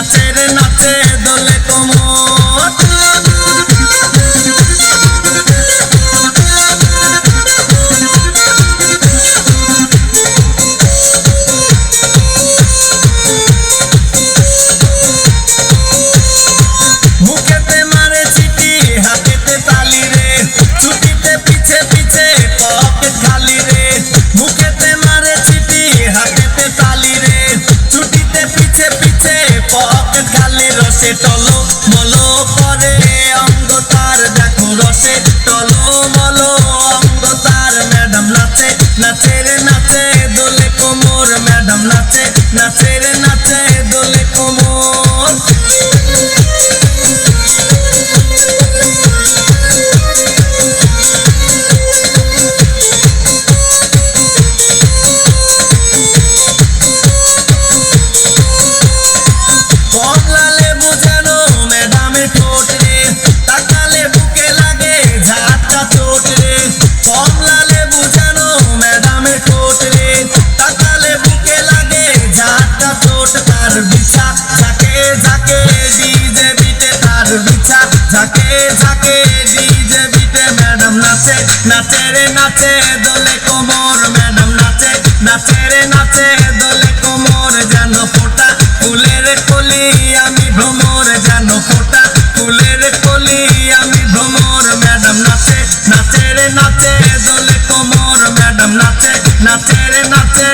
নাচে রে নাচে দোলে কোমর। মুখেতে মারে চিঠি হাতেতে তালি রে, ছুটিতে পিছে পিছে পকেট খালি রে। মুখেতে মারে চিঠি হাতেতে তালি রে, ছুটিতে পিছে পিছে পকেট খালি। রসে টলো মলো করে অঙ্গ তার দেখো, রসে টলো মলো অঙ্গ তার। ম্যাডাম নাচে নাচে রে নাচে দোলে কোমর, ম্যাডাম নাচে নাচে রে নাচে দোলে কোমর। কমলা লেবু যেন ম্যাডামের ঠোঁট রে, তাকালে বুকে লাগে ঝাঁটা চোট রে। কমলা লেবু যেন ম্যাডামের ঠোঁট রে, তাকালে বুকে লাগে ঝাঁটা চোট। তার বিছা ঝাঁকে ঝাঁকে ডিজে বিটে, তার বিছা ঝাঁকে ঝাঁকে ডিজে বিটে। ম্যাডাম নাচে নাচে রে নাচে দোলে কোমর, ম্যাডাম নাচে নাচে রে নাচে দোলে কোমর। যেন ফোটা ফুলের কলি আমি ভ্রমর, যেন ফোটা ফুলের কলি আমি ভ্রমর। ম্যাডাম নাচে নাচে রে নাচে দোলে কোমর, ম্যাডাম নাচে নাচে রে নাচে